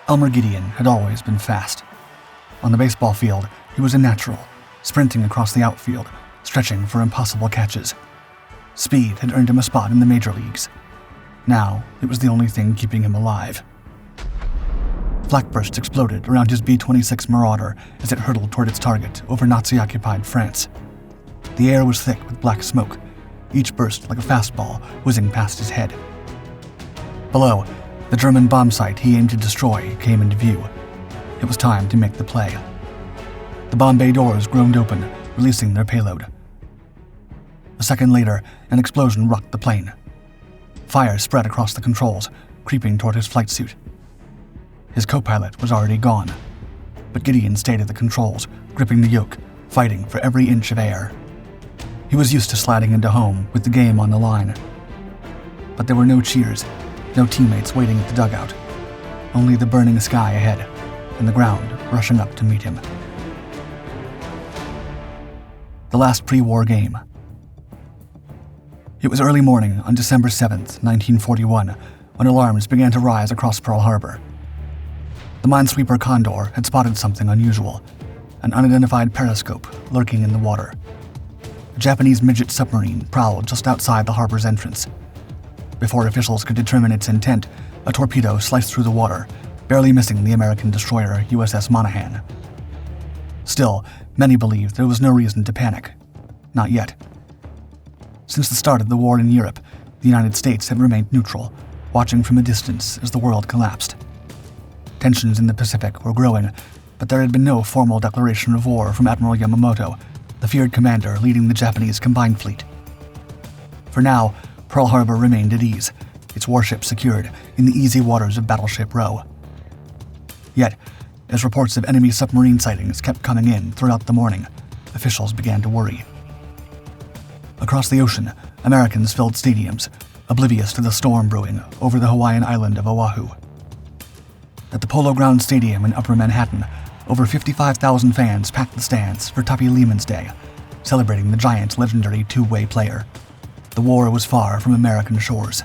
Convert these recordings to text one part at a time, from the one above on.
Elmer Gedeon had always been fast. On the baseball field, he was a natural, sprinting across the outfield, stretching for impossible catches. Speed had earned him a spot in the major leagues. Now, it was the only thing keeping him alive. Flak bursts exploded around his B-26 Marauder as it hurtled toward its target over Nazi-occupied France. The air was thick with black smoke, each burst like a fastball whizzing past his head. Below, the German bomb site he aimed to destroy came into view. It was time to make the play. The bomb bay doors groaned open, releasing their payload. A second later, an explosion rocked the plane. Fire spread across the controls, creeping toward his flight suit. His co-pilot was already gone, but Gedeon stayed at the controls, gripping the yoke, fighting for every inch of air. He was used to sliding into home with the game on the line. But there were no cheers, no teammates waiting at the dugout, only the burning sky ahead and the ground rushing up to meet him. The last pre-war game. It was early morning on December 7th, 1941, when alarms began to rise across Pearl Harbor. The minesweeper Condor had spotted something unusual, an unidentified periscope lurking in the water. A Japanese midget submarine prowled just outside the harbor's entrance. Before officials could determine its intent, a torpedo sliced through the water, barely missing the American destroyer USS Monaghan. Still, many believed there was no reason to panic. Not yet. Since the start of the war in Europe, the United States had remained neutral, watching from a distance as the world collapsed. Tensions in the Pacific were growing, but there had been no formal declaration of war from Admiral Yamamoto, the feared commander leading the Japanese combined fleet. For now, Pearl Harbor remained at ease, its warships secured in the easy waters of Battleship Row. Yet, as reports of enemy submarine sightings kept coming in throughout the morning, officials began to worry. Across the ocean, Americans filled stadiums, oblivious to the storm brewing over the Hawaiian island of Oahu. At the Polo Grounds Stadium in Upper Manhattan, over 55,000 fans packed the stands for Tuppy Lehman's Day, celebrating the Giants' legendary two-way player. The war was far from American shores.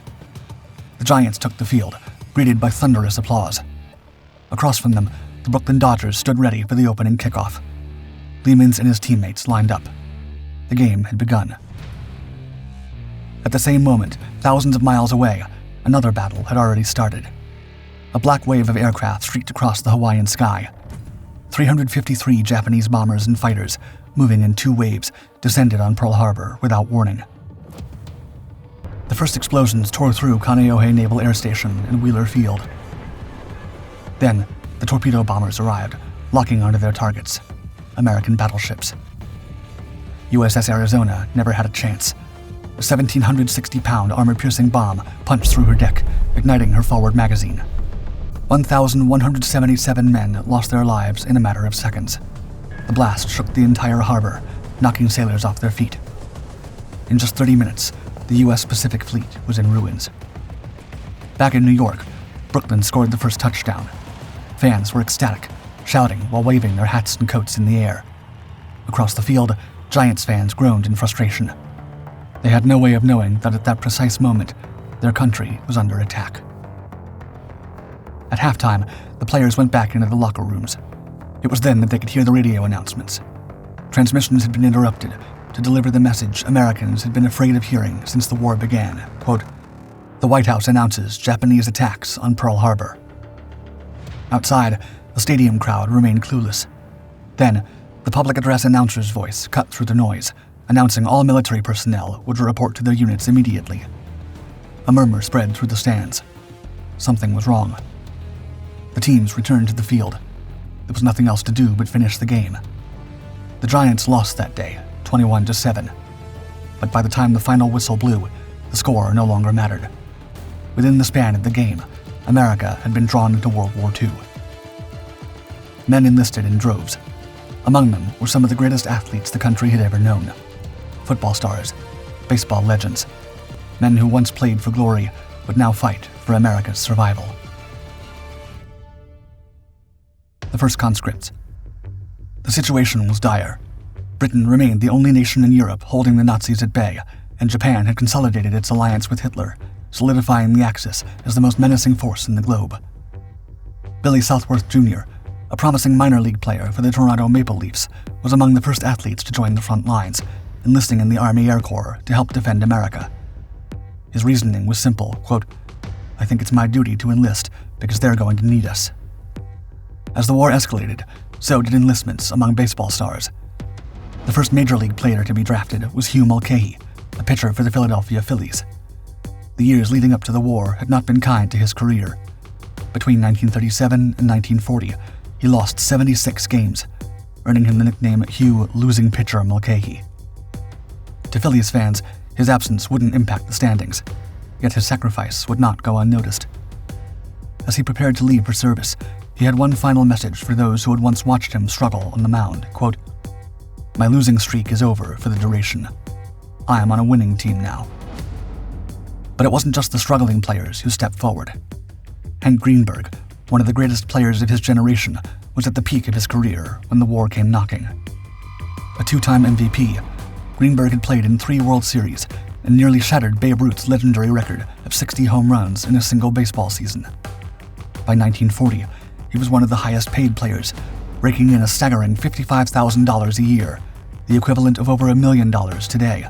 The Giants took the field, greeted by thunderous applause. Across from them, the Brooklyn Dodgers stood ready for the opening kickoff. Lehman's and his teammates lined up. The game had begun. At the same moment, thousands of miles away, another battle had already started. A black wave of aircraft streaked across the Hawaiian sky. 353 Japanese bombers and fighters, moving in two waves, descended on Pearl Harbor without warning. The first explosions tore through Kaneohe Naval Air Station and Wheeler Field. Then, the torpedo bombers arrived, locking onto their targets, American battleships. USS Arizona never had a chance. A 1,760-pound armor-piercing bomb punched through her deck, igniting her forward magazine. 1,177 men lost their lives in a matter of seconds. The blast shook the entire harbor, knocking sailors off their feet. In just 30 minutes, the U.S. Pacific Fleet was in ruins. Back in New York, Brooklyn scored the first touchdown. Fans were ecstatic, shouting while waving their hats and coats in the air. Across the field, Giants fans groaned in frustration. They had no way of knowing that at that precise moment, their country was under attack. At halftime, the players went back into the locker rooms. It was then that they could hear the radio announcements. Transmissions had been interrupted to deliver the message Americans had been afraid of hearing since the war began. Quote, "The White House announces Japanese attacks on Pearl Harbor." Outside, the stadium crowd remained clueless. Then, the public address announcer's voice cut through the noise, announcing all military personnel would report to their units immediately. A murmur spread through the stands. Something was wrong. The teams returned to the field. There was nothing else to do but finish the game. The Giants lost that day, 21-7. But by the time the final whistle blew, the score no longer mattered. Within the span of the game, America had been drawn into World War II. Men enlisted in droves. Among them were some of the greatest athletes the country had ever known. Football stars, baseball legends, men who once played for glory would now fight for America's survival. The first conscripts. The situation was dire. Britain remained the only nation in Europe holding the Nazis at bay, and Japan had consolidated its alliance with Hitler, solidifying the Axis as the most menacing force in the globe. Billy Southworth Jr., a promising minor league player for the Toronto Maple Leafs, was among the first athletes to join the front lines, enlisting in the Army Air Corps to help defend America. His reasoning was simple, quote, "I think it's my duty to enlist because they're going to need us." As the war escalated, so did enlistments among baseball stars. The first major league player to be drafted was Hugh Mulcahy, a pitcher for the Philadelphia Phillies. The years leading up to the war had not been kind to his career. Between 1937 and 1940, he lost 76 games, earning him the nickname Hugh Losing Pitcher Mulcahy. To Phillies fans, his absence wouldn't impact the standings, yet his sacrifice would not go unnoticed. As he prepared to leave for service, he had one final message for those who had once watched him struggle on the mound, quote, "My losing streak is over for the duration. I am on a winning team now." But it wasn't just the struggling players who stepped forward. Hank Greenberg, one of the greatest players of his generation, was at the peak of his career when the war came knocking. A two-time MVP, Greenberg had played in 3 World Series and nearly shattered Babe Ruth's legendary record of 60 home runs in a single baseball season. By 1940, he was one of the highest-paid players, raking in a staggering $55,000 a year, the equivalent of over $1 million today.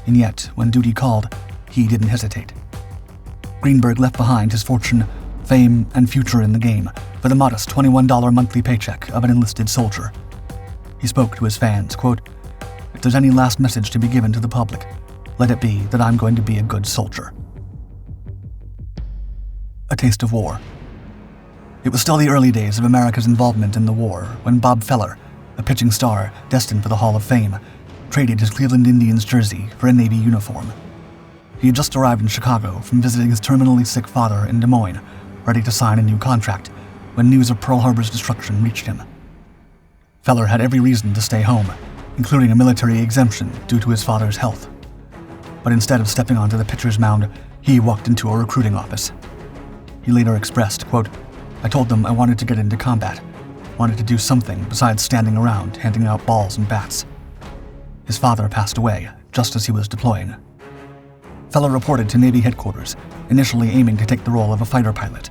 And yet, when duty called, he didn't hesitate. Greenberg left behind his fortune, fame, and future in the game for the modest $21 monthly paycheck of an enlisted soldier. He spoke to his fans, quote, "If there's any last message to be given to the public, let it be that I'm going to be a good soldier." A taste of war. It was still the early days of America's involvement in the war when Bob Feller, a pitching star destined for the Hall of Fame, traded his Cleveland Indians jersey for a Navy uniform. He had just arrived in Chicago from visiting his terminally sick father in Des Moines, ready to sign a new contract, when news of Pearl Harbor's destruction reached him. Feller had every reason to stay home, including a military exemption due to his father's health. But instead of stepping onto the pitcher's mound, he walked into a recruiting office. He later expressed, quote, "I told them I wanted to get into combat, wanted to do something besides standing around handing out balls and bats." His father passed away just as he was deploying. Feller reported to Navy headquarters, initially aiming to take the role of a fighter pilot.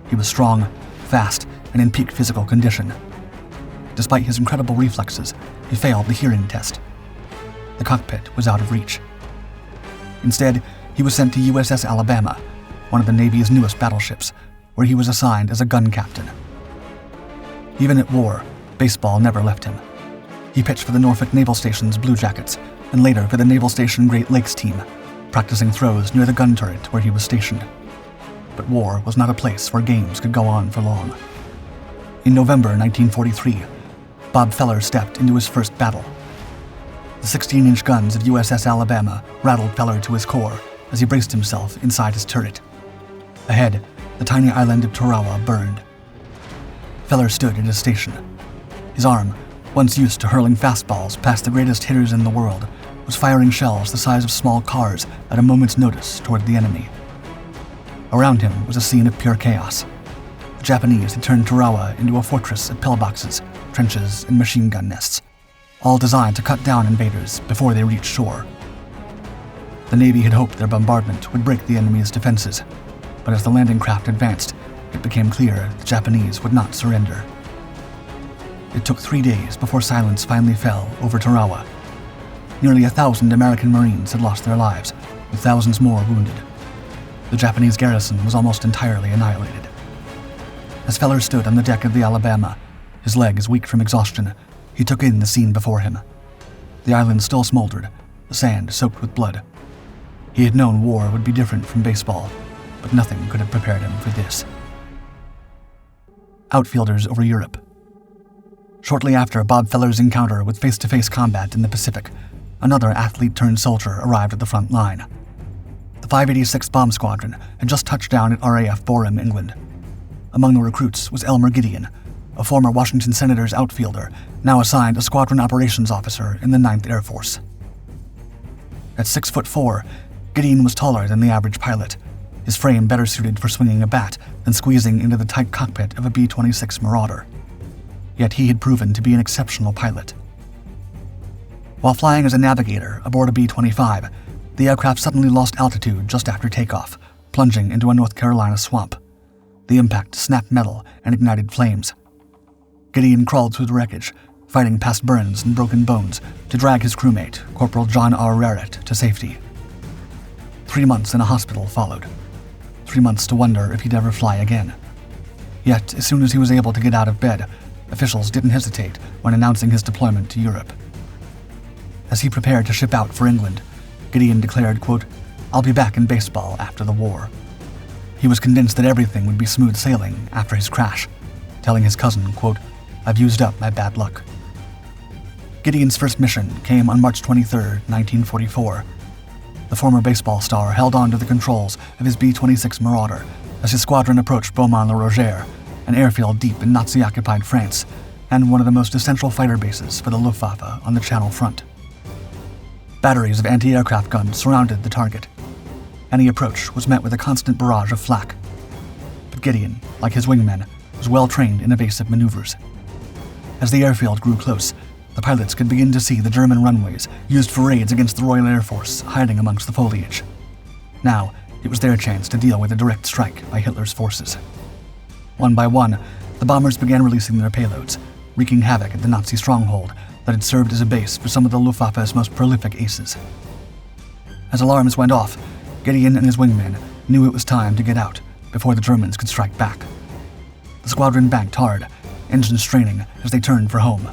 He was strong, fast, and in peak physical condition. Despite his incredible reflexes, he failed the hearing test. The cockpit was out of reach. Instead, he was sent to USS Alabama, one of the Navy's newest battleships, where he was assigned as a gun captain. Even at war, baseball never left him. He pitched for the Norfolk Naval Station's Blue Jackets, and later for the Naval Station Great Lakes team, practicing throws near the gun turret where he was stationed. But war was not a place where games could go on for long. In November 1943, Bob Feller stepped into his first battle. The 16-inch guns of USS Alabama rattled Feller to his core as he braced himself inside his turret. Ahead, the tiny island of Tarawa burned. Feller stood at his station. His arm, once used to hurling fastballs past the greatest hitters in the world, was firing shells the size of small cars at a moment's notice toward the enemy. Around him was a scene of pure chaos. The Japanese had turned Tarawa into a fortress of pillboxes, trenches, and machine gun nests, all designed to cut down invaders before they reached shore. The Navy had hoped their bombardment would break the enemy's defenses, but as the landing craft advanced, it became clear the Japanese would not surrender. It took 3 days before silence finally fell over Tarawa. Nearly 1,000 American Marines had lost their lives, with thousands more wounded. The Japanese garrison was almost entirely annihilated. As Feller stood on the deck of the Alabama, his legs weak from exhaustion, he took in the scene before him. The island still smoldered, the sand soaked with blood. He had known war would be different from baseball, but nothing could have prepared him for this. Outfielders over Europe. Shortly after Bob Feller's encounter with face-to-face combat in the Pacific, another athlete-turned-soldier arrived at the front line. The 586th Bomb Squadron had just touched down at RAF Borum, England. Among the recruits was Elmer Gedeon, a former Washington Senators outfielder, now assigned a squadron operations officer in the 9th Air Force. At 6'4", Gedeon was taller than the average pilot, his frame better suited for swinging a bat than squeezing into the tight cockpit of a B-26 Marauder. Yet he had proven to be an exceptional pilot. While flying as a navigator aboard a B-25, the aircraft suddenly lost altitude just after takeoff, plunging into a North Carolina swamp. The impact snapped metal and ignited flames. Gedeon crawled through the wreckage, fighting past burns and broken bones to drag his crewmate, Corporal John R. Rarrett, to safety. 3 months in a hospital followed. 3 months to wonder if he'd ever fly again. Yet, as soon as he was able to get out of bed, officials didn't hesitate when announcing his deployment to Europe. As he prepared to ship out for England, Gedeon declared, quote, "I'll be back in baseball after the war." He was convinced that everything would be smooth sailing after his crash, telling his cousin, quote, "I've used up my bad luck." Gedeon's first mission came on March 23, 1944. The former baseball star held on to the controls of his B-26 Marauder as his squadron approached Beaumont-le-Roger, an airfield deep in Nazi-occupied France, and one of the most essential fighter bases for the Luftwaffe on the Channel front. Batteries of anti-aircraft guns surrounded the target. Any approach was met with a constant barrage of flak. But Gedeon, like his wingmen, was well trained in evasive maneuvers. As the airfield grew close, the pilots could begin to see the German runways used for raids against the Royal Air Force hiding amongst the foliage. Now, it was their chance to deal with a direct strike by Hitler's forces. One by one, the bombers began releasing their payloads, wreaking havoc at the Nazi stronghold that had served as a base for some of the Luftwaffe's most prolific aces. As alarms went off, Gedeon and his wingmen knew it was time to get out before the Germans could strike back. The squadron banked hard, engines straining as they turned for home.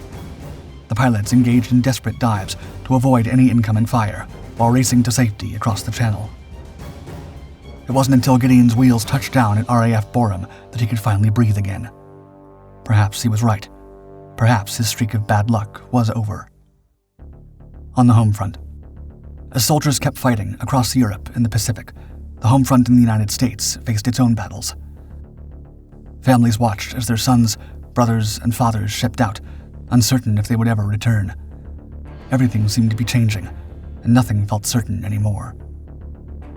The pilots engaged in desperate dives to avoid any incoming fire while racing to safety across the channel. It wasn't until Gedeon's wheels touched down at RAF Borum that he could finally breathe again. Perhaps he was right. Perhaps his streak of bad luck was over. On the home front. As soldiers kept fighting across Europe and the Pacific, the home front in the United States faced its own battles. Families watched as their sons, brothers, and fathers shipped out, uncertain if they would ever return. Everything seemed to be changing, and nothing felt certain anymore.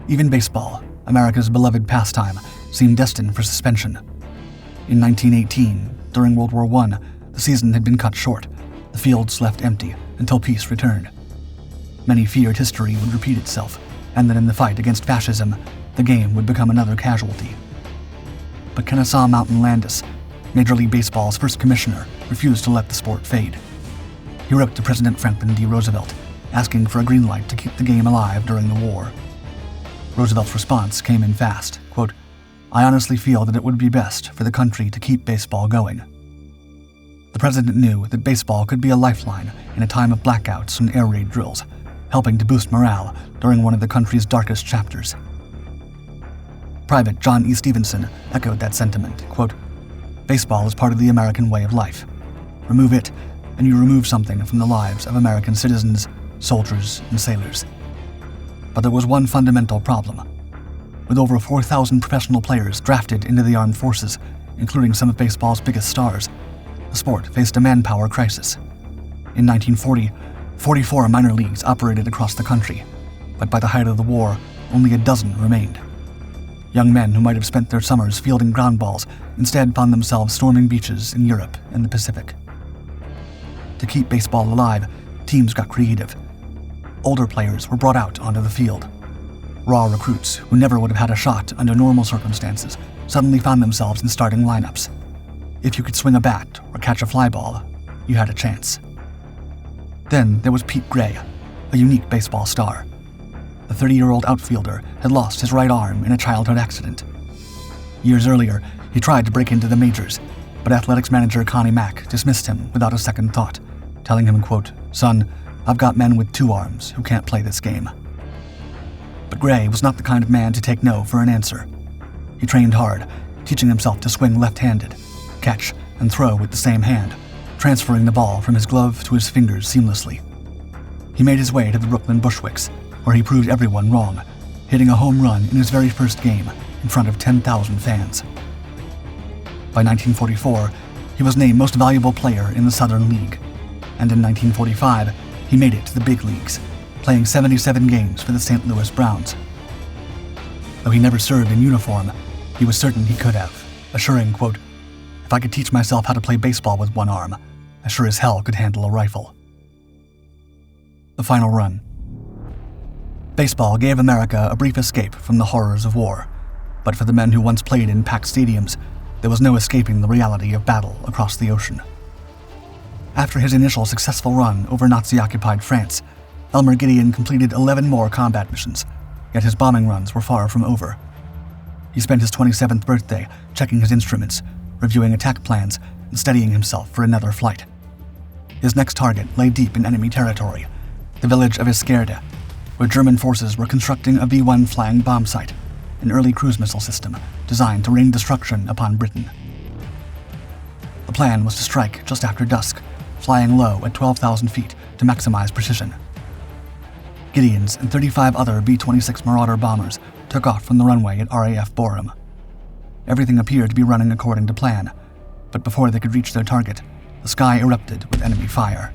Even baseball, America's beloved pastime, seemed destined for suspension. In 1918, during World War I, the season had been cut short, the fields left empty until peace returned. Many feared history would repeat itself, and that in the fight against fascism, the game would become another casualty. But Kennesaw Mountain Landis, Major League Baseball's first commissioner, refused to let the sport fade. He wrote to President Franklin D. Roosevelt, asking for a green light to keep the game alive during the war. Roosevelt's response came in fast, quote, "I honestly feel that it would be best for the country to keep baseball going." The president knew that baseball could be a lifeline in a time of blackouts and air raid drills, helping to boost morale during one of the country's darkest chapters. Private John E. Stevenson echoed that sentiment, quote, "Baseball is part of the American way of life. Remove it, and you remove something from the lives of American citizens, soldiers, and sailors." But there was one fundamental problem. With over 4,000 professional players drafted into the armed forces, including some of baseball's biggest stars, the sport faced a manpower crisis. In 1940, 44 minor leagues operated across the country, but by the height of the war, only a dozen remained. Young men who might have spent their summers fielding ground balls instead found themselves storming beaches in Europe and the Pacific. To keep baseball alive, teams got creative. Older players were brought out onto the field. Raw recruits who never would have had a shot under normal circumstances suddenly found themselves in starting lineups. If you could swing a bat or catch a fly ball, you had a chance. Then there was Pete Gray, a unique baseball star. The 30-year-old outfielder had lost his right arm in a childhood accident. Years earlier, he tried to break into the majors, but athletics manager Connie Mack dismissed him without a second thought, telling him, quote, "Son, I've got men with 2 arms who can't play this game." But Gray was not the kind of man to take no for an answer. He trained hard, teaching himself to swing left-handed, catch, and throw with the same hand, transferring the ball from his glove to his fingers seamlessly. He made his way to the Brooklyn Bushwicks, where he proved everyone wrong, hitting a home run in his very first game in front of 10,000 fans. By 1944, he was named Most Valuable Player in the Southern League, and in 1945, he made it to the big leagues, playing 77 games for the St. Louis Browns. Though he never served in uniform, he was certain he could have, assuring, quote, "If I could teach myself how to play baseball with one arm, I sure as hell could handle a rifle." The final run. Baseball gave America a brief escape from the horrors of war, But for the men who once played in packed stadiums, there was no escaping the reality of battle across the ocean. After his initial successful run over Nazi-occupied France, Elmer Gedeon completed 11 more combat missions, yet his bombing runs were far from over. He spent his 27th birthday checking his instruments, reviewing attack plans, and steadying himself for another flight. His next target lay deep in enemy territory, the village of Iskerde, where German forces were constructing a V-1 flying bomb site, an early cruise missile system designed to rain destruction upon Britain. The plan was to strike just after dusk, flying low at 12,000 feet to maximize precision. Gedeon's and 35 other B-26 Marauder bombers took off from the runway at RAF Borum. Everything appeared to be running according to plan, but before they could reach their target, the sky erupted with enemy fire.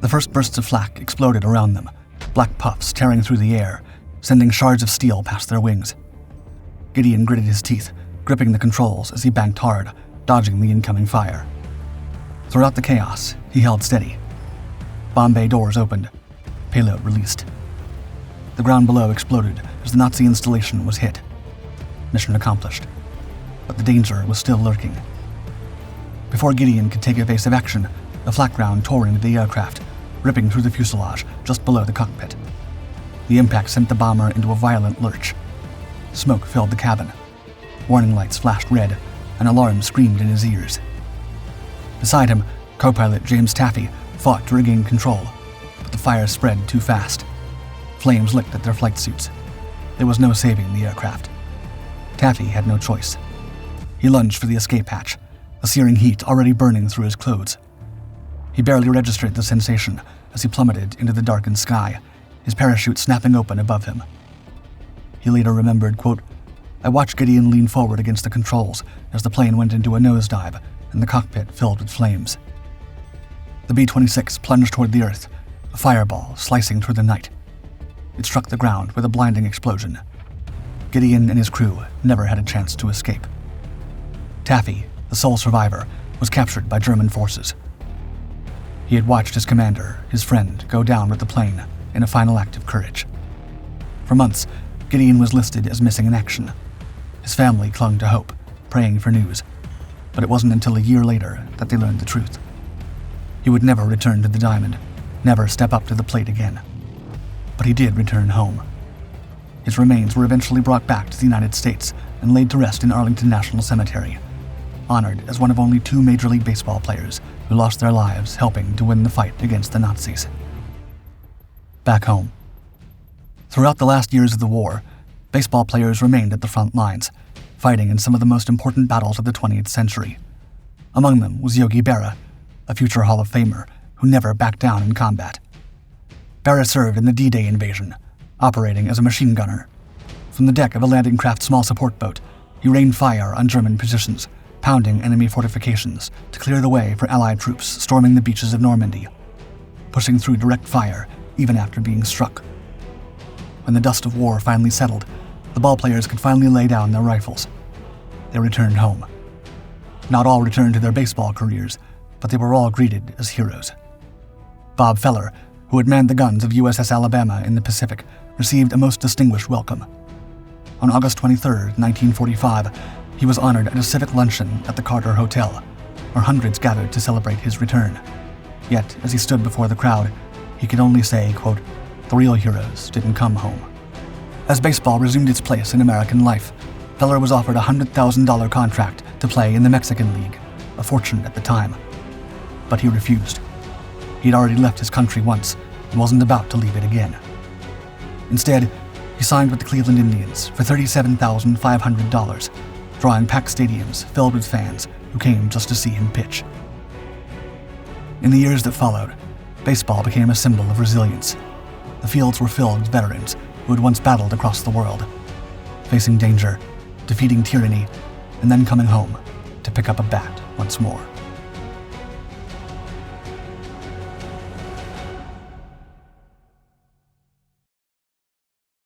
The first bursts of flak exploded around them, black puffs tearing through the air, sending shards of steel past their wings. Gedeon gritted his teeth, gripping the controls as he banked hard, dodging the incoming fire. Throughout the chaos, he held steady. Bomb bay doors opened. Payload released. The ground below exploded as the Nazi installation was hit. Mission accomplished. But the danger was still lurking. Before Gedeon could take evasive action, a flak round tore into the aircraft, ripping through the fuselage just below the cockpit. The impact sent the bomber into a violent lurch. Smoke filled the cabin. Warning lights flashed red, and alarms screamed in his ears. Beside him, co-pilot James Taffy fought to regain control, but the fire spread too fast. Flames licked at their flight suits. There was no saving the aircraft. Taffy had no choice. He lunged for the escape hatch, the searing heat already burning through his clothes. He barely registered the sensation as he plummeted into the darkened sky, his parachute snapping open above him. He later remembered, quote, "I watched Gedeon lean forward against the controls as the plane went into a nosedive and the cockpit filled with flames." The B-26 plunged toward the earth, a fireball slicing through the night. It struck the ground with a blinding explosion. Gedeon and his crew never had a chance to escape. Taffy, the sole survivor, was captured by German forces. He had watched his commander, his friend, go down with the plane in a final act of courage. For months, Gedeon was listed as missing in action. His family clung to hope, praying for news, but it wasn't until a year later that they learned the truth. He would never return to the Diamond, never step up to the plate again. But he did return home. His remains were eventually brought back to the United States and laid to rest in Arlington National Cemetery, honored as one of only 2 Major League Baseball players who lost their lives helping to win the fight against the Nazis. Back home. Throughout the last years of the war, baseball players remained at the front lines, fighting in some of the most important battles of the 20th century. Among them was Yogi Berra, a future Hall of Famer who never backed down in combat. Berra served in the D-Day invasion, operating as a machine gunner. From the deck of a landing craft small support boat, he rained fire on German positions, pounding enemy fortifications to clear the way for Allied troops storming the beaches of Normandy, pushing through direct fire even after being struck. When the dust of war finally settled, the ballplayers could finally lay down their rifles. They returned home. Not all returned to their baseball careers, but they were all greeted as heroes. Bob Feller, who had manned the guns of USS Alabama in the Pacific, received a most distinguished welcome. On August 23, 1945, he was honored at a civic luncheon at the Carter Hotel, where hundreds gathered to celebrate his return. Yet, as he stood before the crowd, he could only say, quote, "The real heroes didn't come home." As baseball resumed its place in American life, Feller was offered a $100,000 contract to play in the Mexican League, a fortune at the time. But he refused. He'd already left his country once and wasn't about to leave it again. Instead, he signed with the Cleveland Indians for $37,500, drawing packed stadiums filled with fans who came just to see him pitch. In the years that followed, baseball became a symbol of resilience. The fields were filled with veterans who had once battled across the world, facing danger, defeating tyranny, and then coming home to pick up a bat once more.